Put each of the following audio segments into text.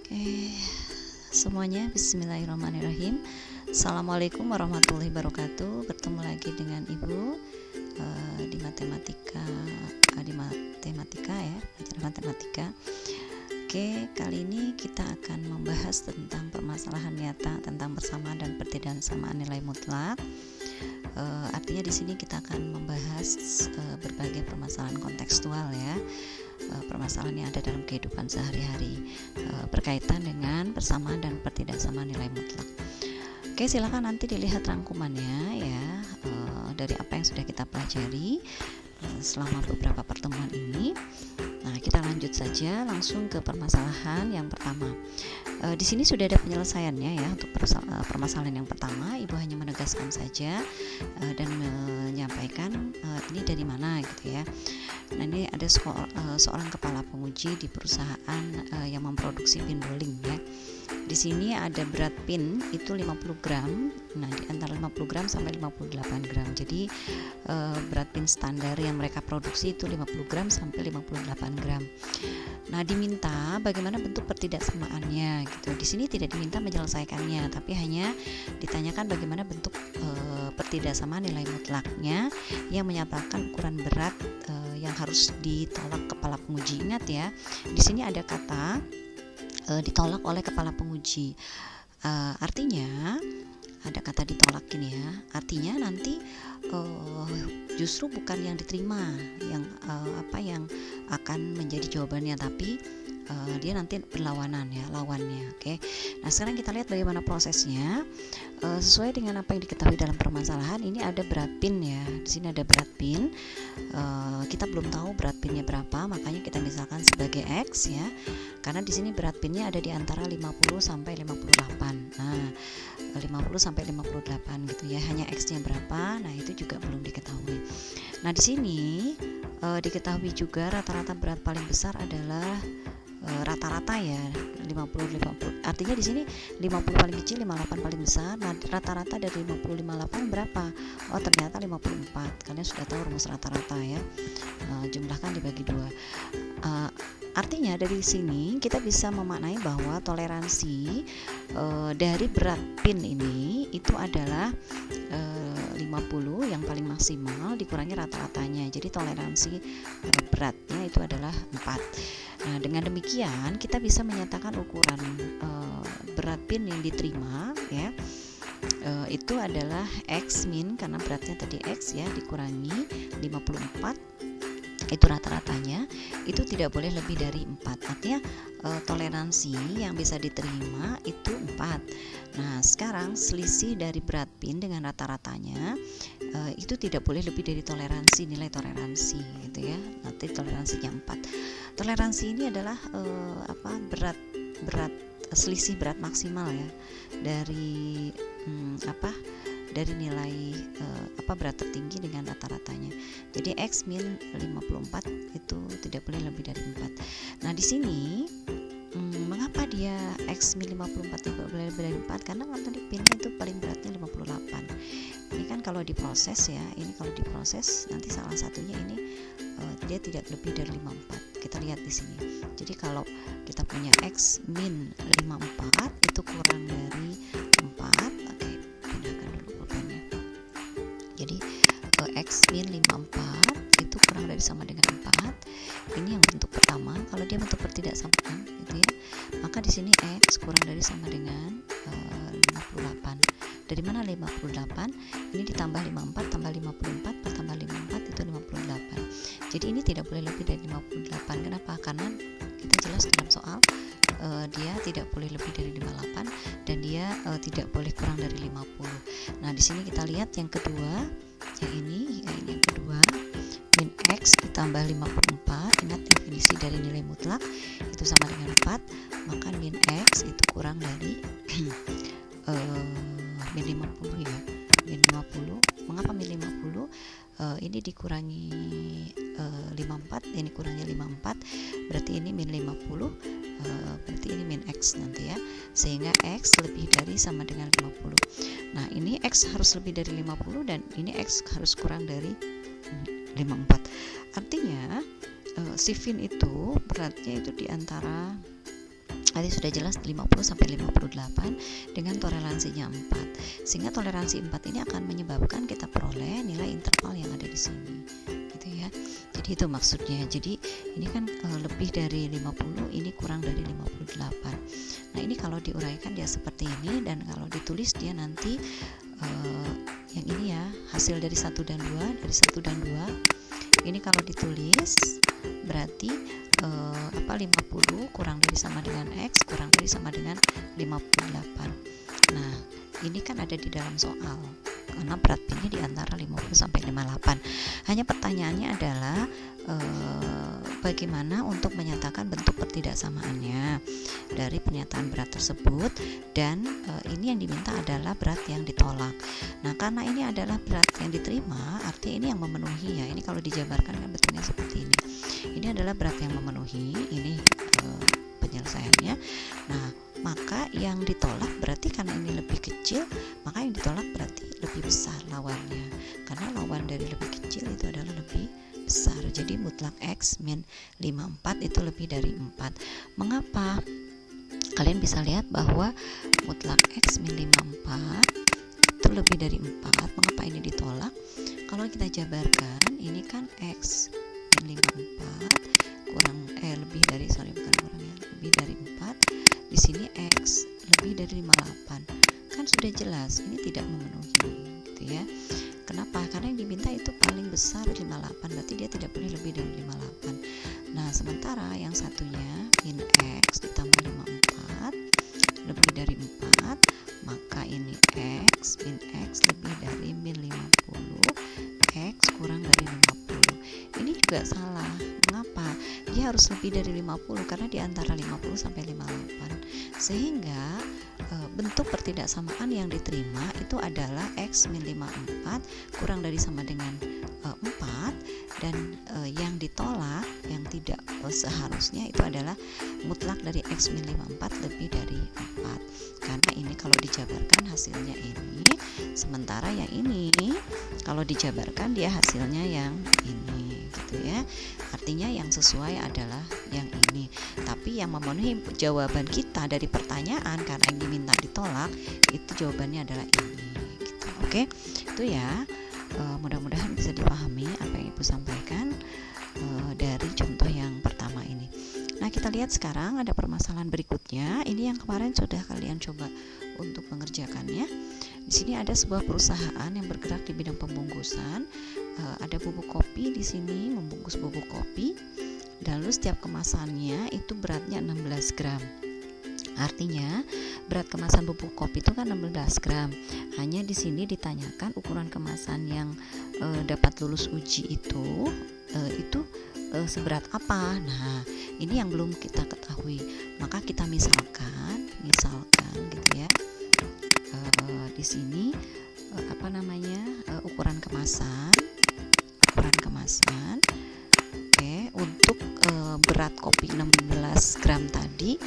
Oke, semuanya, bismillahirrahmanirrahim. Assalamualaikum warahmatullahi wabarakatuh. Bertemu lagi dengan Ibu di matematika ya, pelajaran matematika. Oke, kali ini kita akan membahas tentang permasalahan nyata tentang persamaan dan pertidaksamaan nilai mutlak. Artinya di sini kita akan membahas berbagai permasalahan kontekstual ya, permasalahan yang ada dalam kehidupan sehari-hari berkaitan dengan persamaan dan pertidaksamaan nilai mutlak. Oke, silakan nanti dilihat rangkumannya ya, dari apa yang sudah kita pelajari selama beberapa pertemuan ini. Nah, kita lanjut saja langsung ke permasalahan yang pertama. Di sini sudah ada penyelesaiannya ya untuk permasalahan yang pertama. Ibu hanya menegaskan saja dan menyampaikan ini dari mana gitu ya. Nah, ini ada seorang kepala penguji di perusahaan yang memproduksi pin bowling ya. Di sini ada berat pin itu 50 gram. Nah, di antara 50 gram sampai 58 gram. Jadi berat pin standar yang mereka produksi itu 50 gram sampai 58 gram. Nah, diminta bagaimana bentuk pertidaksamaannya gitu. Di sini tidak diminta menyelesaikannya, tapi hanya ditanyakan bagaimana bentuk pertidaksamaan nilai mutlaknya yang menyatakan ukuran berat yang harus ditolak kepala penguji. Ingat ya, di sini ada kata ditolak oleh kepala penguji. Artinya ada kata ditolak ini ya. Artinya nanti justru bukan yang diterima yang yang akan menjadi jawabannya, tapi dia nanti berlawanan ya, lawannya. Oke. Nah, sekarang kita lihat bagaimana prosesnya. Sesuai dengan apa yang diketahui dalam permasalahan, ini ada berat pin ya. Di sini ada berat pin. Kita belum tahu berat pinnya berapa, makanya kita misalkan sebagai X ya. Karena di sini berat pinnya ada di antara 50 sampai 58. Nah, 50 sampai 58 gitu ya. Hanya X-nya berapa? Nah, itu juga belum diketahui. Nah, di sini diketahui juga rata-rata berat paling besar adalah rata-rata ya 50. Artinya di sini 50 paling kecil, 58 paling besar. Nah, rata-rata dari 50 58 berapa? Oh, ternyata 54. Kalian sudah tahu rumus rata-rata ya. Jumlahkan dibagi 2. Artinya dari sini kita bisa memaknai bahwa toleransi dari berat pin ini itu adalah 50 yang paling maksimal dikurangi rata-ratanya. Jadi toleransi beratnya itu adalah 4. Nah, dengan demikian kita bisa menyatakan ukuran berat pin yang diterima ya, itu adalah X min, karena beratnya tadi X ya, dikurangi 54, itu rata-ratanya, itu tidak boleh lebih dari 4. Artinya toleransi yang bisa diterima itu 4. Nah, sekarang selisih dari berat pin dengan rata-ratanya itu tidak boleh lebih dari toleransi, nilai toleransi gitu ya. Nanti toleransinya 4. Toleransi ini adalah berat selisih berat maksimal ya dari dari nilai berat tertinggi dengan rata-ratanya. Jadi X min 54 itu tidak boleh lebih dari 4. Nah, di sini mengapa dia X min 54 tidak boleh lebih dari 4? Karena tadi pinnya itu paling beratnya 58. Ini kan kalau diproses ya, ini kalau diproses nanti salah satunya ini dia tidak lebih dari 54. Kita lihat di sini. Jadi kalau kita punya X min 54 itu kurang dari 4. Oke, pindahkan dulu pulpennya. Jadi X min 54 itu kurang dari sama dengan 4. Ini yang bentuk pertama. Kalau dia bentuk pertidaksamaan gitu ya, maka di sini X kurang dari sama dengan 58. Dari mana 58? Ini ditambah 54 tambah 54 per tambah 54 itu 58. Jadi ini tidak boleh lebih dari 58. Kenapa? Karena kita jelas dalam soal dia tidak boleh lebih dari 58 dan dia tidak boleh kurang dari 50. Nah, di sini kita lihat yang kedua, yang ini yang kedua, min X ditambah 54. Ingat definisi dari nilai mutlak itu sama dengan 4, maka min X itu kurang dari min 50 ya. Min 50. Mengapa min 50? Ini dikurangi 54, ini kurangnya 54, berarti ini min 50, berarti ini min X nanti ya, sehingga X lebih dari sama dengan 50. Nah, ini X harus lebih dari 50 dan ini X harus kurang dari 54. Artinya si fin itu beratnya itu di antara Tadi sudah jelas 50 sampai 58 dengan toleransinya 4. Sehingga toleransi 4 ini akan menyebabkan kita peroleh nilai interval yang ada di sini. Gitu ya. Jadi itu maksudnya. Jadi ini kan lebih dari 50, ini kurang dari 58. Nah, ini kalau diuraikan dia seperti ini, dan kalau ditulis dia nanti yang ini ya, hasil dari 1 dan 2, dari 1 dan 2. Ini kalau ditulis berarti 50 kurang dari sama dengan X kurang dari sama dengan 58. Nah, ini kan ada di dalam soal karena berat pinnya di antara 50 sampai 58. Hanya pertanyaannya adalah bagaimana untuk menyatakan bentuk pertidaksamaannya dari pernyataan berat tersebut, dan ini yang diminta adalah berat yang ditolak. Nah, karena ini adalah berat yang diterima, artinya ini yang memenuhi ya. Ini kalau dijabarkan kan bentuknya seperti ini. Ini adalah berat yang memenuhi, ini penyelesaiannya. Nah, maka yang ditolak berarti karena ini lebih kecil, maka yang ditolak berarti lebih besar lawannya. Karena lawan dari lebih kecil itu adalah lebih besar. Jadi mutlak X min 54 itu lebih dari 4. Mengapa? Kalian bisa lihat bahwa mutlak X min 54 itu lebih dari 4. Mengapa ini ditolak? Kalau kita jabarkan, ini kan X min 54 kurang lebih dari lebih dari 4. Di sini X lebih dari 58. Kan sudah jelas ini tidak memenuhi, gitu ya. Kenapa? Karena yang diminta itu paling besar 58, berarti dia tidak boleh lebih dari 58. Nah, sementara yang satunya min X ditambah 54 lebih dari 4, maka ini X min X lebih dari min 50, X kurang dari 50. Ini juga salah. Mengapa? Dia harus lebih dari 50 karena di antara 50 sampai 58. Sehingga bentuk pertidaksamaan yang diterima itu adalah X min 54 kurang dari sama dengan 4, dan yang ditolak, yang tidak seharusnya itu adalah mutlak dari X min 54 lebih dari 4. Karena ini kalau dijabarkan hasilnya ini, sementara yang ini kalau dijabarkan dia hasilnya yang ini, gitu ya. Artinya yang sesuai adalah yang ini. Tapi yang memenuhi jawaban kita dari pertanyaan karena yang diminta ditolak, itu jawabannya adalah ini, gitu. Oke, itu ya. Mudah-mudahan bisa dipahami apa yang Ibu sampaikan dari contoh yang pertama ini. Nah, kita lihat sekarang ada permasalahan berikutnya. Ini yang kemarin sudah kalian coba untuk mengerjakannya. Di sini ada sebuah perusahaan yang bergerak di bidang pembungkusan. Ada bubuk kopi di sini, membungkus bubuk kopi. Lalu setiap kemasannya itu beratnya 16 gram. Artinya berat kemasan bubuk kopi itu kan 16 gram. Hanya di sini ditanyakan ukuran kemasan yang dapat lulus uji itu seberat apa. Nah, ini yang belum kita ketahui. Maka kita misalkan gitu ya. Di sini ukuran kemasan. Oke, untuk berat kopi 16 gram tadi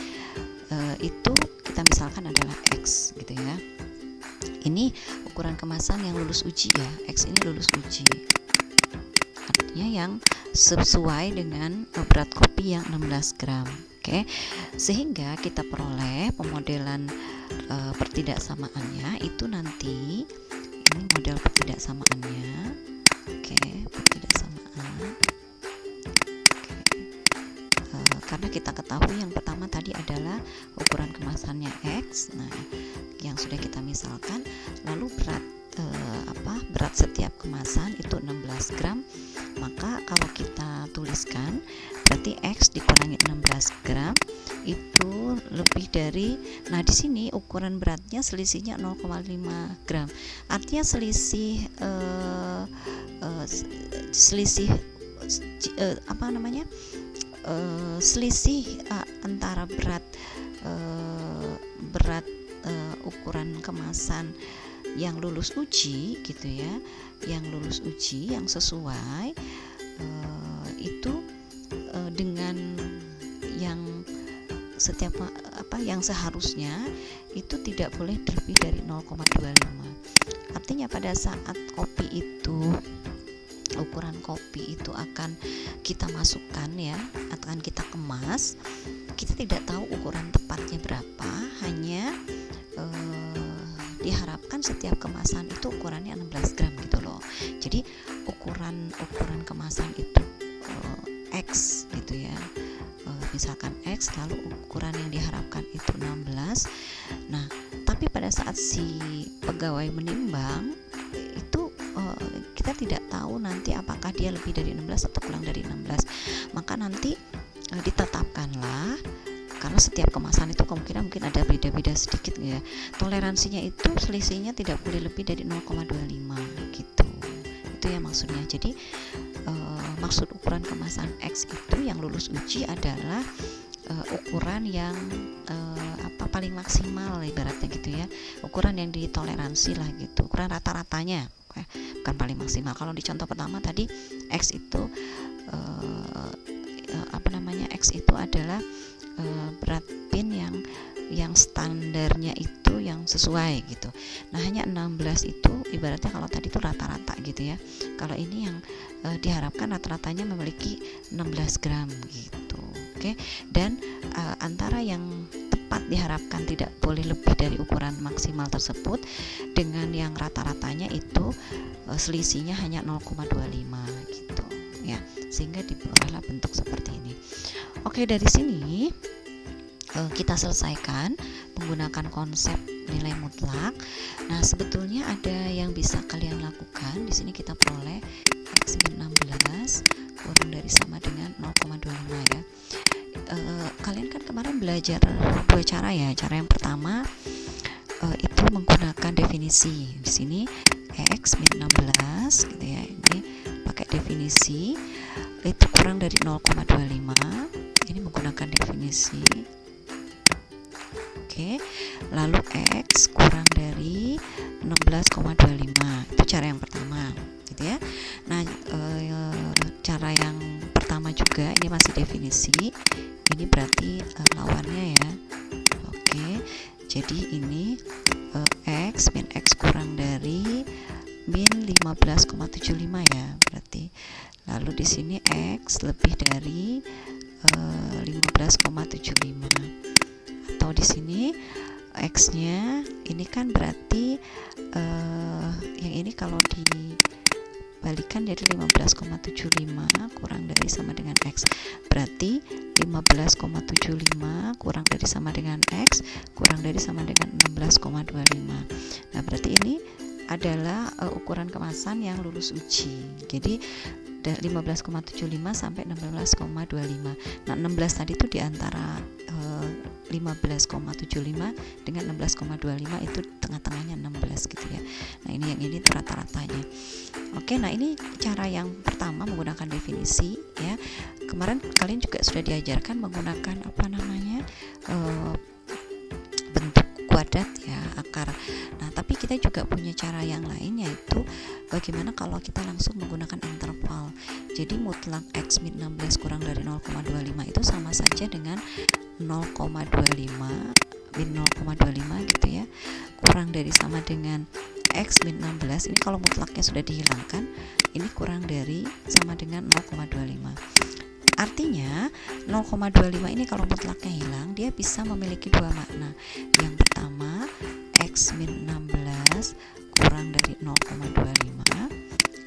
itu kita misalkan adalah X, gitu ya. Ini ukuran kemasan yang lulus uji ya. X ini lulus uji. Artinya yang sesuai dengan berat kopi yang 16 gram. Oke. Sehingga kita peroleh pemodelan pertidaksamaannya itu nanti, ini model pertidaksamaannya. Oke, pertidaksamaan. Karena kita ketahui yang pertama tadi adalah ukuran kemasannya X. Nah, yang sudah kita misalkan, lalu berat setiap kemasan itu 16 gram. Maka kalau kita tuliskan berarti X dikurangi 16 gram itu lebih dari, nah di sini ukuran beratnya selisihnya 0,5 gram. Artinya selisih antara berat ukuran kemasan yang lulus uji, gitu ya, yang lulus uji yang sesuai itu dengan yang setiap yang seharusnya itu tidak boleh lebih dari 0,25. Artinya pada saat kopi itu ukuran kopi itu akan kita masukkan ya, akan kita kemas, kita tidak tahu ukuran tepatnya berapa, hanya diharapkan setiap kemasan itu ukurannya 16 gram gitu loh. Jadi ukuran kemasan itu X gitu ya, misalkan X, lalu ukuran yang diharapkan itu 16. Nah, tapi pada saat si pegawai menimbang itu kita tidak tahu nanti apakah dia lebih dari 16 atau kurang dari 16. Maka nanti ditetapkanlah, karena setiap kemasan itu kemungkinan mungkin ada beda-beda sedikit ya. Toleransinya itu selisihnya tidak boleh lebih dari 0,25 gitu. Itu ya maksudnya. Jadi maksud ukuran kemasan X itu yang lulus uji adalah ukuran yang paling maksimal ibaratnya gitu ya. Ukuran yang ditoleransi lah gitu. Ukuran rata-ratanya, bukan paling maksimal. Kalau di contoh pertama tadi X itu X itu adalah berat pin yang standarnya itu yang sesuai gitu. Nah, hanya 16 itu ibaratnya kalau tadi itu rata-rata gitu ya. Kalau ini yang diharapkan rata-ratanya memiliki 16 gram gitu. Oke. Dan antara yang tepat diharapkan tidak boleh lebih dari ukuran maksimal tersebut dengan yang rata-ratanya itu selisihnya hanya 0,25 gitu ya. Sehingga diperolehlah bentuk seperti ini. Oke, dari sini kita selesaikan menggunakan konsep nilai mutlak. Nah, sebetulnya ada yang bisa kalian lakukan. Di sini kita peroleh X min 16 kurang dari sama dengan 0,25 ya. Kalian kan kemarin belajar dua cara ya. Cara yang pertama itu menggunakan definisi. Di sini X min 16 gitu ya. Ini pakai definisi itu kurang dari 0,25. Ini menggunakan definisi. Oke. Lalu X kurang dari 16,25. Itu cara yang pertama, gitu ya. Nah, cara yang pertama juga ini masih definisi. Ini berarti lawannya ya. Oke. Jadi ini X min X kurang dari min 15,75 ya, berarti. Lalu di sini X lebih dari 15,75, atau di sini X-nya ini kan berarti yang ini kalau dibalikan jadi 15,75 kurang dari sama dengan X, berarti 15,75 kurang dari sama dengan X kurang dari sama dengan 16,25. Nah, berarti ini adalah ukuran kemasan yang lulus uji. Jadi 15,75 sampai 16,25. Nah, 16 tadi itu di antara 15,75 dengan 16,25 itu tengah-tengahnya 16 gitu ya. Nah, ini yang ini rata-ratanya. Oke, nah ini cara yang pertama menggunakan definisi ya. Kemarin kalian juga sudah diajarkan menggunakan bentuk kuadrat ya, akar. Nah, tapi kita juga punya cara yang lain, yaitu bagaimana kalau kita langsung menggunakan interval. Jadi mutlak X min 16 kurang dari 0,25 itu sama saja dengan 0,25 min 0,25 gitu ya, kurang dari sama dengan X min 16. Ini kalau mutlaknya sudah dihilangkan, ini kurang dari sama dengan 0,25. Artinya 0,25 ini kalau mutlaknya hilang, dia bisa memiliki dua makna. Yang pertama, X min 16 kurang dari 0,25.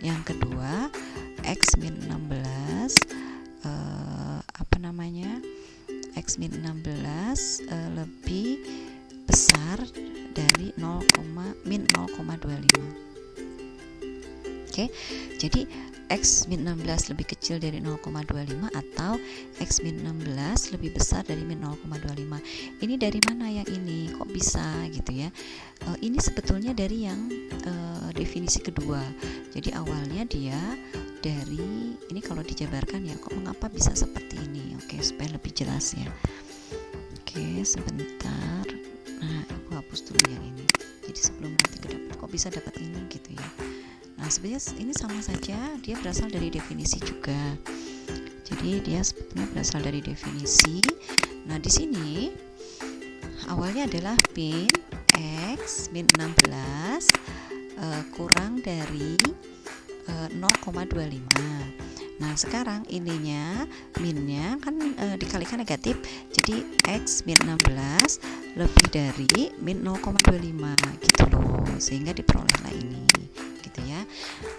Yang kedua, X min 16 X min 16 lebih besar dari min 0,25. Oke, jadi X min 16 lebih kecil dari 0,25 atau X min 16 lebih besar dari min 0,25. Ini dari mana yang ini? Kok bisa gitu ya? Ini sebetulnya dari yang definisi kedua. Jadi awalnya dia dari ini, kalau dijabarkan ya, kok mengapa bisa seperti ini? Oke, supaya lebih jelas ya. Oke, sebentar. Nah, aku hapus dulu yang ini. Jadi sebelum nanti kedapat kok bisa dapat ini gitu ya. Nah, sebenarnya ini sama saja, dia berasal dari definisi juga. Jadi dia sebetulnya berasal dari definisi. Nah, di sini awalnya adalah min X min 16 kurang dari 0,25. Nah sekarang ininya minnya kan dikalikan negatif, jadi X min 16 lebih dari min 0,25 gitu loh, sehingga diperolehlah ini gitu ya.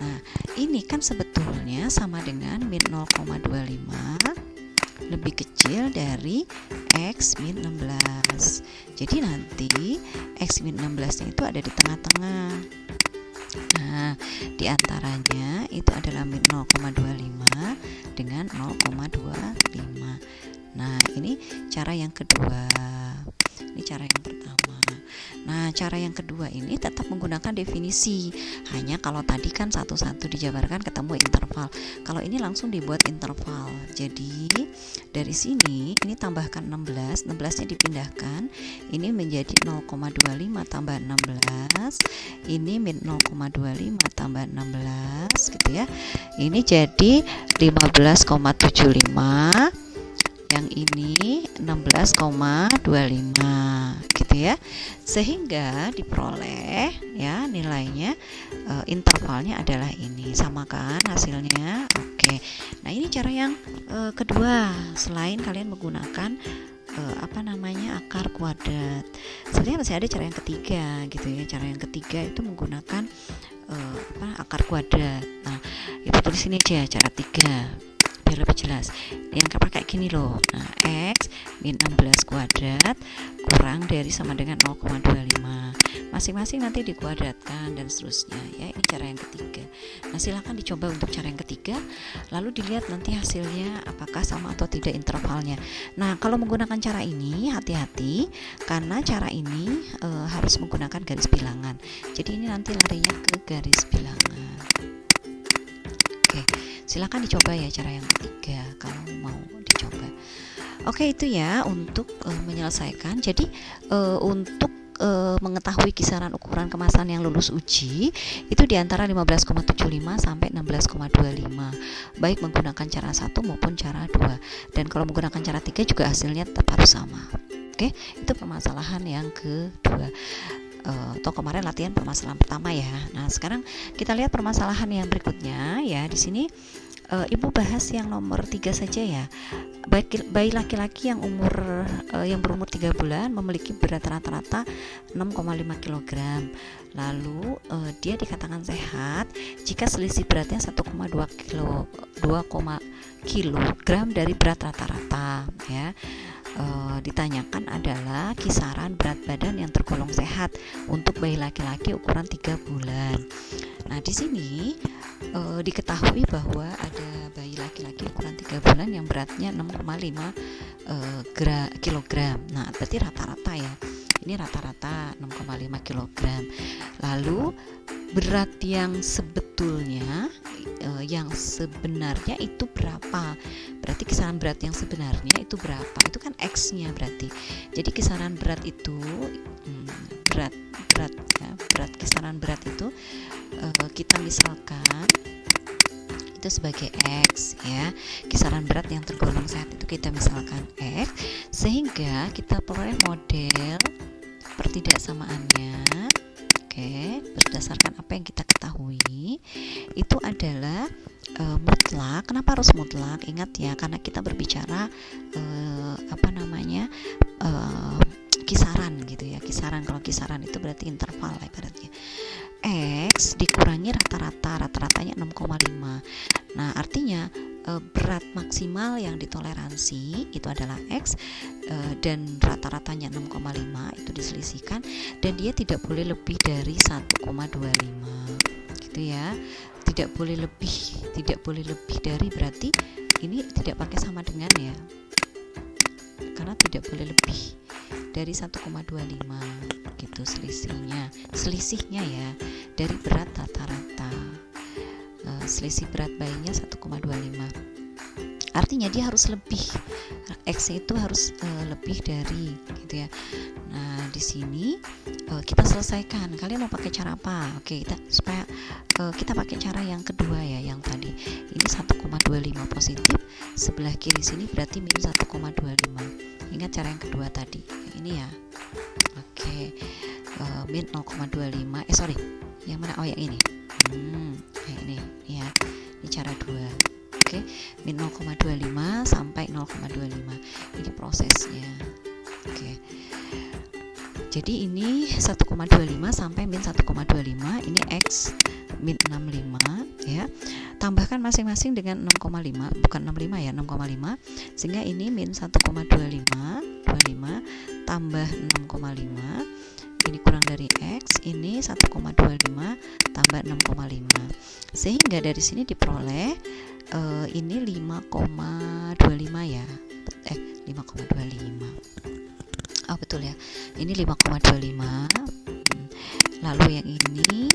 Nah ini kan sebetulnya sama dengan min 0,25 lebih kecil dari X min 16. Jadi nanti X min 16 nya itu ada di tengah-tengah. Nah, diantaranya itu adalah min 0,25 dengan 0,25. Nah, ini cara yang kedua. Ini cara yang pertama. Nah, cara yang kedua ini tetap menggunakan definisi. Hanya kalau tadi kan satu-satu dijabarkan ketemu interval. Kalau ini langsung dibuat interval. Jadi, dari sini ini tambahkan 16, 16-nya dipindahkan. Ini menjadi 0,25 tambah 16. Ini min 0,25 tambah 16 gitu ya. Ini jadi 15,75. Yang ini 16,25 gitu ya, sehingga diperoleh ya nilainya intervalnya adalah ini, sama kan hasilnya. Oke, nah ini cara yang kedua, selain kalian menggunakan akar kuadrat. Sebenarnya masih ada cara yang ketiga gitu ya. Cara yang ketiga itu menggunakan akar kuadrat. Nah itu tulis sini aja cara 3 biar lebih jelas. Yang pakai gini loh. Nah, X min 16 kuadrat kurang dari sama dengan 0,25. Masing-masing nanti dikuadratkan dan seterusnya ya. Ini cara yang ketiga. Nah, silakan dicoba untuk cara yang ketiga, lalu dilihat nanti hasilnya apakah sama atau tidak intervalnya. Nah, kalau menggunakan cara ini hati-hati karena cara ini harus menggunakan garis bilangan. Jadi ini nanti larinya ke garis bilangan. Oke, silakan dicoba ya cara yang ketiga kalau mau dicoba. Oke, itu ya untuk menyelesaikan. Jadi untuk mengetahui kisaran ukuran kemasan yang lulus uji itu di antara 15,75 sampai 16,25, baik menggunakan cara 1 maupun cara 2. Dan kalau menggunakan cara 3 juga hasilnya tetap harus sama. Oke, itu permasalahan yang kedua. Atau kemarin latihan permasalahan pertama ya. Nah, sekarang kita lihat permasalahan yang berikutnya ya. Di sini Ibu bahas yang nomor 3 saja ya. Bayi laki-laki yang berumur 3 bulan memiliki berat rata-rata 6,5 kg. Lalu dia dikatakan sehat jika selisih beratnya 1,2 kg dari berat rata-rata ya. Ditanyakan adalah kisaran berat badan yang tergolong sehat untuk bayi laki-laki ukuran 3 bulan. Nah, di sini diketahui bahwa ada bayi laki-laki ukuran 3 bulan yang beratnya 6,5 kg. Nah, berarti rata-rata ya. Ini rata-rata 6,5 kg. Lalu berat yang sebetulnya yang sebenarnya itu berapa? Berarti kisaran berat yang sebenarnya itu berapa? Itu kan X-nya berarti. Jadi kisaran berat itu kisaran berat itu kita misalkan itu sebagai X ya. Kisaran berat yang tergolong sehat itu kita misalkan X, sehingga kita peroleh model pertidaksamaannya. Oke, berdasarkan apa yang kita ketahui itu adalah mutlak. Kenapa harus mutlak? Ingat ya, karena kita berbicara kisaran gitu ya. Kisaran, kalau kisaran itu berarti interval ibaratnya. X dikurangi rata-ratanya 6,5. Nah, artinya berat maksimal yang ditoleransi itu adalah X dan rata-ratanya 6,5 itu diselisihkan, dan dia tidak boleh lebih dari 1,25 gitu ya. Tidak boleh lebih dari, berarti ini tidak pakai sama dengan ya, karena tidak boleh lebih dari 1,25 gitu selisihnya ya dari berat rata-rata. Selisih berat bayinya 1,25, artinya dia harus lebih, X itu harus lebih dari gitu ya. Nah, di sini kita selesaikan. Kalian mau pakai cara apa? Oke, kita pakai cara yang kedua ya, yang tadi. Ini 1,25 positif, sebelah kiri sini berarti min 1,25. Ingat cara yang kedua tadi. Ini ya. Oke. Min 0,25. Yang mana? Oh, yang ini. Nah, ini ya, ini cara 2. Oke, min 0,25 sampai 0,25. Ini prosesnya. Oke. Jadi ini 1,25 sampai min 1,25, ini X min 65 ya. Tambahkan masing-masing dengan 6,5, bukan 65 ya, 6,5. Sehingga ini min 1,25 tambah 6,5. Ini kurang dari X, ini 1,25 tambah 6,5. Sehingga dari sini diperoleh ini 5,25 ya. 5,25. Oh betul ya, ini 5,25. Lalu yang ini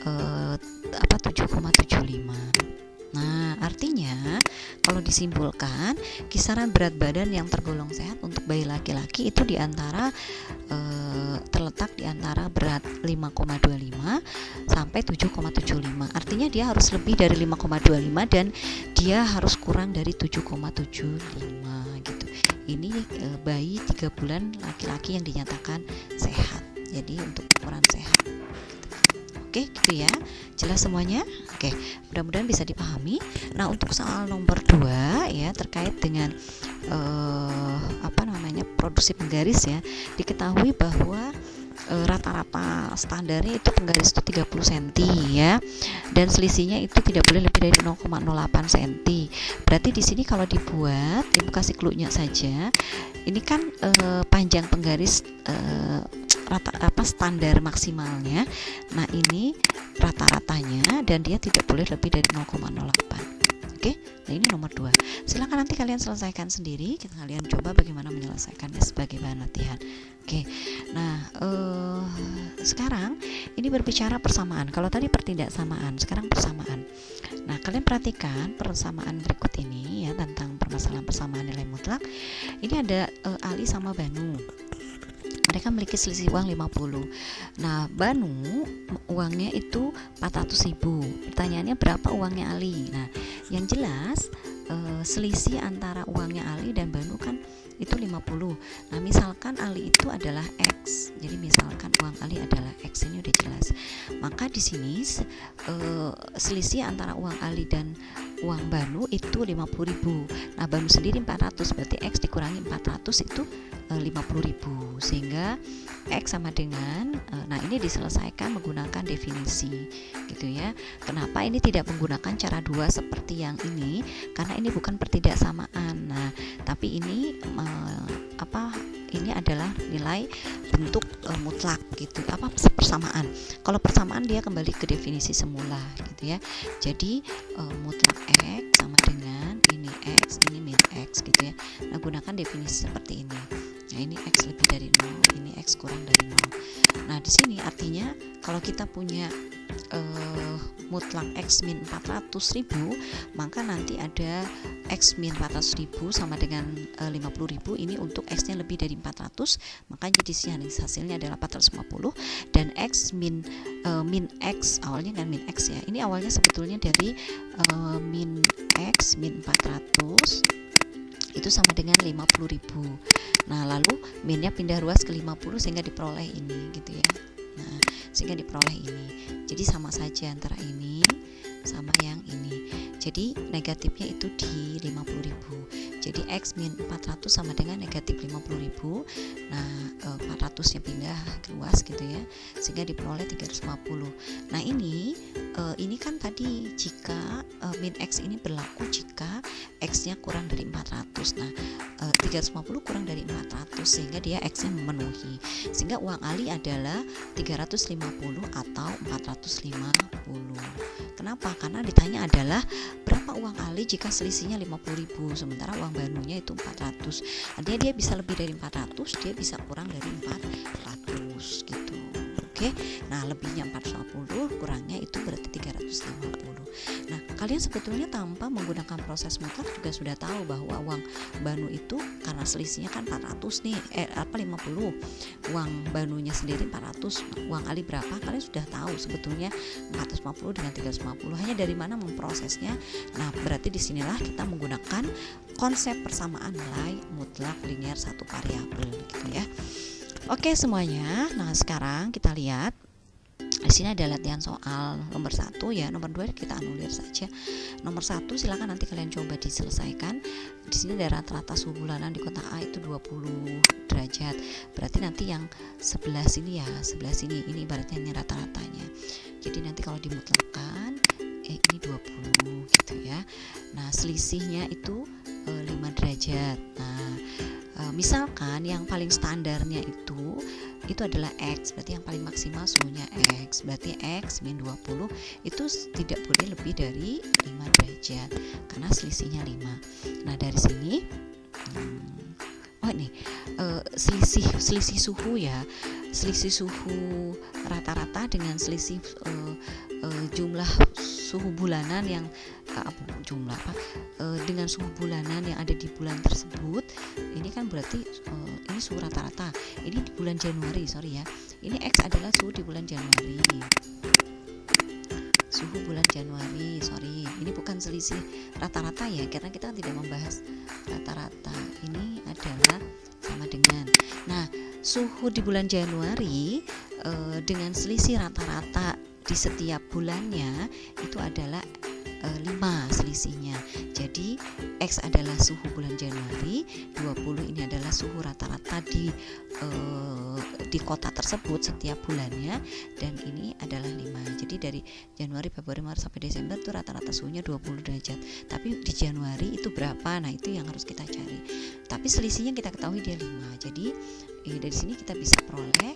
7,75. Nah, artinya kalau disimpulkan, kisaran berat badan yang tergolong sehat untuk bayi laki-laki itu terletak di antara berat 5,25 sampai 7,75. Artinya dia harus lebih dari 5,25 dan dia harus kurang dari 7,75 gitu. Ini bayi 3 bulan laki-laki yang dinyatakan sehat. Jadi untuk ukuran sehat. Oke, gitu ya. Jelas semuanya? Oke, mudah-mudahan bisa dipahami. Nah, untuk soal nomor 2 ya, terkait dengan produksi penggaris ya, diketahui bahwa rata-rata standarnya itu penggaris itu 30 cm ya, dan selisihnya itu tidak boleh lebih dari 0,08 cm. Berarti di sini kalau dibuat, Ibu kasih clue-nya saja. Ini kan panjang penggaris standar maksimalnya. Nah, ini rata-ratanya dan dia tidak boleh lebih dari 0,08. Oke, nah ini nomor 2. Silakan nanti kalian selesaikan sendiri. Kalian coba bagaimana menyelesaikannya sebagai bahan latihan. Oke, nah sekarang ini berbicara persamaan. Kalau tadi pertidaksamaan, sekarang persamaan. Nah, kalian perhatikan persamaan berikut ini ya, tentang permasalahan persamaan nilai mutlak. Ini ada Ali sama Banu. Mereka memiliki selisih uang 50. Nah, Banu uangnya itu 400.000. Pertanyaannya berapa uangnya Ali? Nah, yang jelas selisih antara uangnya Ali dan Banu kan itu 50. Nah, misalkan Ali itu adalah X. Jadi misalkan uang Ali adalah X, ini udah jelas. Maka di sini selisih antara uang Ali dan uang Banu itu 50.000. Nah, Banu sendiri 400, berarti X dikurangi 400 itu 50.000. Sehingga X sama dengan nah ini diselesaikan menggunakan definisi gitu ya. Kenapa ini tidak menggunakan cara 2 seperti yang ini? Karena ini bukan pertidaksamaan. Nah, tapi ini ini adalah nilai bentuk mutlak gitu, persamaan. Kalau persamaan dia kembali ke definisi semula gitu ya. Jadi mutlak X sama dengan ini X, ini min X gitu ya. Nah, gunakan definisi seperti ini. Nah, ini X lebih dari 0, ini X kurang dari 0. Nah, di sini artinya kalau kita punya mutlak X min 400.000, maka nanti ada X min 400.000 sama dengan 50.000. Ini untuk X nya lebih dari 400, maka jadi hasilnya adalah 450. Dan X min X, awalnya kan min X ya, ini awalnya sebetulnya dari min X min 400 itu sama dengan 50.000. Nah, lalu minnya pindah ruas ke 50 sehingga diperoleh ini gitu ya. Nah, sehingga diperoleh ini. Jadi sama saja antara ini sama yang ini. Jadi negatifnya itu di 50.000. Jadi X min 400 sama dengan negatif 50.000. Nah, 400 nya pindah ke luas gitu ya, sehingga diperoleh 350. Nah, ini kan tadi jika min X ini berlaku jika X nya kurang dari 400. Nah, 350 kurang dari 400 sehingga dia X nya memenuhi. Sehingga uang Ali adalah 350 atau 450. Kenapa? Karena ditanya adalah berapa uang Ali jika selisihnya 50.000, sementara uang Banunya itu 400. Artinya dia bisa lebih dari 400, dia bisa kurang dari 400 gitu. Oke. Nah, lebihnya 450, kurangnya itu berarti 350. Nah, kalian sebetulnya tanpa menggunakan proses mutlak juga sudah tahu bahwa uang Banu itu karena selisihnya kan 400 nih, 50. Uang Banunya sendiri 400, uang Ali berapa? Kalian sudah tahu sebetulnya 450 dengan 350. Hanya dari mana memprosesnya. Nah, berarti disinilah kita menggunakan konsep persamaan nilai mutlak linier satu variabel gitu ya. Oke semuanya. Nah, sekarang kita lihat Di sini ada latihan soal nomor 1 ya, nomor 2 kita anulir saja. Nomor 1 silakan nanti kalian coba diselesaikan. Di sini ada rata-rata suhu bulanan di kotak A itu 20 derajat. Berarti nanti yang sebelah sini ya, sebelah sini ini ibaratnya ini rata-ratanya. Jadi nanti kalau dimutlakkan ini 20 gitu ya. Nah, selisihnya itu 5 derajat. Nah, misalkan yang paling standarnya itu adalah X, berarti yang paling maksimal suhunya X, berarti X min 20 itu tidak boleh lebih dari 5 derajat karena selisihnya 5. Nah, dari sini selisih suhu ya, selisih suhu rata-rata dengan selisih jumlah suhu bulanan yang dengan suhu bulanan yang ada di bulan tersebut. Ini kan berarti ini suhu rata-rata. Ini di bulan Januari, sorry ya. Ini X adalah suhu di bulan Januari. Suhu bulan Januari, sorry. Ini bukan selisih rata-rata ya, karena kita tidak membahas rata-rata. Ini adalah sama dengan. Nah, suhu di bulan Januari dengan selisih rata-rata di setiap bulannya itu adalah 5 selisihnya. Jadi X adalah suhu bulan Januari, 20 ini adalah suhu rata-rata di kota tersebut setiap bulannya, dan ini adalah 5. Jadi dari Januari, Februari, Maret sampai Desember itu rata-rata suhunya 20 derajat. Tapi di Januari itu berapa? Nah, itu yang harus kita cari. Tapi selisihnya kita ketahui dia 5. Jadi dari sini kita bisa peroleh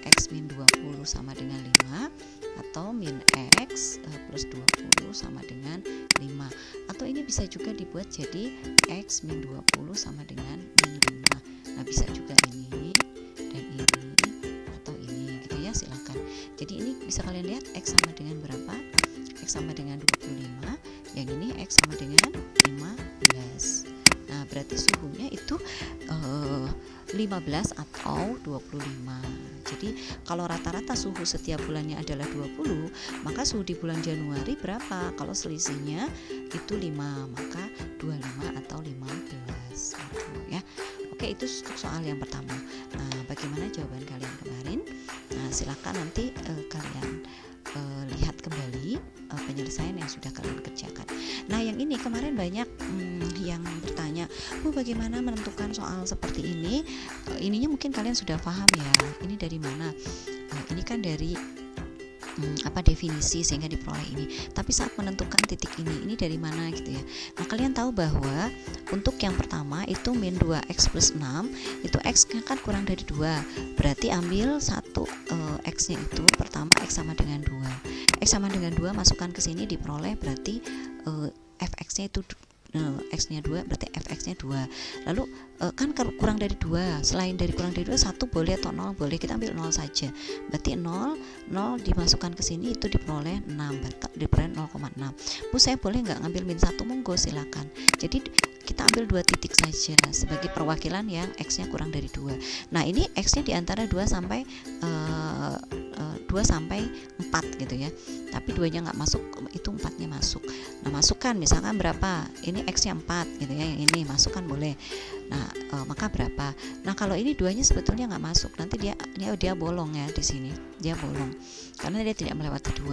X min 20 sama dengan 5, atau min X plus 20 sama dengan 5, atau ini bisa juga dibuat jadi X min 20 sama dengan min 5. Nah, bisa juga ini dan ini atau ini gitu ya, silakan. Jadi ini bisa kalian lihat X sama dengan berapa? X sama dengan 25, yang ini X sama dengan 15. Nah, berarti suhunya itu 15 atau 25. Jadi kalau rata-rata suhu setiap bulannya adalah 20, maka suhu di bulan Januari berapa? Kalau selisihnya itu 5, maka 25 atau 15 gitu ya. Oke, itu soal yang pertama. Nah, bagaimana jawaban kalian kemarin? Nah, silakan nanti kalian lihat kembali penyelesaian yang sudah kalian kerjakan. Nah, yang ini kemarin banyak yang bertanya, Bu, bagaimana menentukan soal seperti ini? Ininya mungkin kalian sudah paham ya. Ini dari mana? Ini kan dari definisi sehingga diperoleh ini. Tapi saat menentukan titik ini dari mana gitu ya. Nah, kalian tahu bahwa untuk yang pertama itu min 2x plus 6, itu x-nya kan kurang dari 2. Berarti ambil satu x-nya itu pertama x sama dengan 2. X sama dengan 2 masukkan ke sini diperoleh, berarti fx-nya itu x-nya 2, berarti fx-nya 2. Lalu kan kurang dari 2, selain dari kurang dari 2, 1 boleh atau 0 boleh, kita ambil 0 saja. Berarti 0 dimasukkan ke sini itu diperoleh 6, diperoleh 0,6. Bu, saya boleh nggak ngambil min 1? Monggo, silakan. Jadi kita ambil 2 titik saja sebagai perwakilan yang x-nya kurang dari 2. Nah, ini x-nya di antara 2 sampai 4 gitu ya. Tapi 2-nya nggak masuk, itu 4-nya masuk. Nah, masukkan misalkan berapa? Ini x-nya 4 gitu ya. Yang ini masukkan boleh. Nah, maka berapa? Nah, kalau ini 2-nya sebetulnya nggak masuk. Nanti dia bolong ya di sini. Dia bolong. Karena dia tidak melewati 2.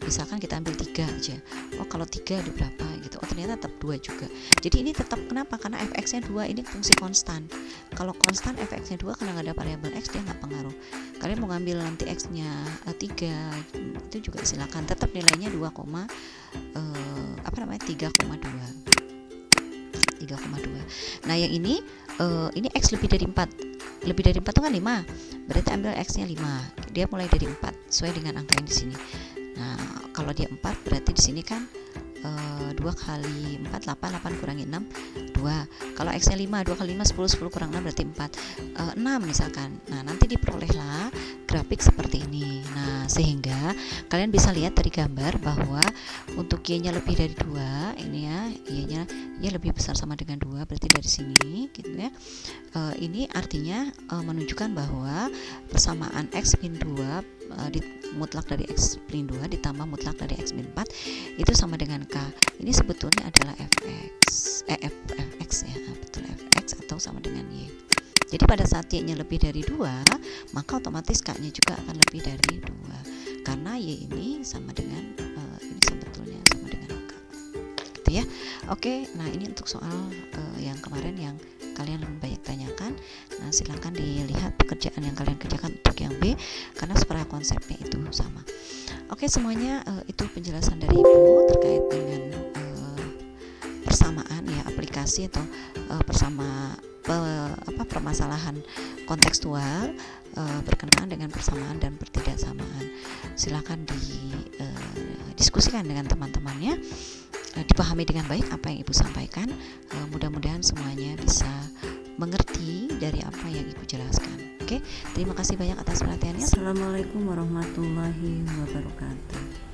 Misalkan kita ambil 3 aja. Oh, kalau 3 ada berapa gitu. Oh, ternyata tetap 2 juga. Jadi ini tetap, kenapa? Karena fx-nya 2, ini fungsi konstan. Kalau konstan fx-nya 2 karena nggak ada variabel x, dia nggak pengaruh. Kalian mau ngambil nanti x-nya 3 itu juga silakan. Tetap nilainya 3,2. Nah, yang ini x lebih dari 4. Lebih dari 4 itu kan 5. Berarti ambil x-nya 5. Dia mulai dari 4 sesuai dengan angka yang di sini. Nah, kalau dia 4 berarti di sini kan 2 kali 4 8 kurangi 6 2. Kalau x-nya 5, 2 kali 5 10 kurang 6 berarti 4. 6 misalkan. Nah, nanti diperolehlah grafik seperti ini. Nah, sehingga kalian bisa lihat dari gambar bahwa untuk y-nya lebih dari 2, ini ya, y-nya lebih besar sama dengan 2, berarti dari sini gitu ya. Ini artinya menunjukkan bahwa persamaan x min 2 mutlak dari x min 2 ditambah mutlak dari x min 4 itu sama dengan k. Ini sebetulnya adalah fx ya, betul, fx atau sama dengan y. Jadi pada saat Y-nya lebih dari 2, maka otomatis K-nya juga akan lebih dari 2. Karena Y ini sama dengan ini sebetulnya sama dengan K. Gitu ya. Oke, nah ini untuk soal yang kemarin yang kalian lebih banyak tanyakan. Nah, silahkan dilihat pekerjaan yang kalian kerjakan untuk yang B karena sebenarnya konsepnya itu sama. Oke, semuanya itu penjelasan dari Ibu terkait dengan persamaan ya, aplikasi atau permasalahan kontekstual berkenaan dengan persamaan dan pertidaksamaan. Silakan didiskusikan dengan teman-temannya, dipahami dengan baik apa yang Ibu sampaikan. Mudah-mudahan semuanya bisa mengerti dari apa yang Ibu jelaskan. Oke, terima kasih banyak atas perhatiannya. Assalamualaikum warahmatullahi wabarakatuh.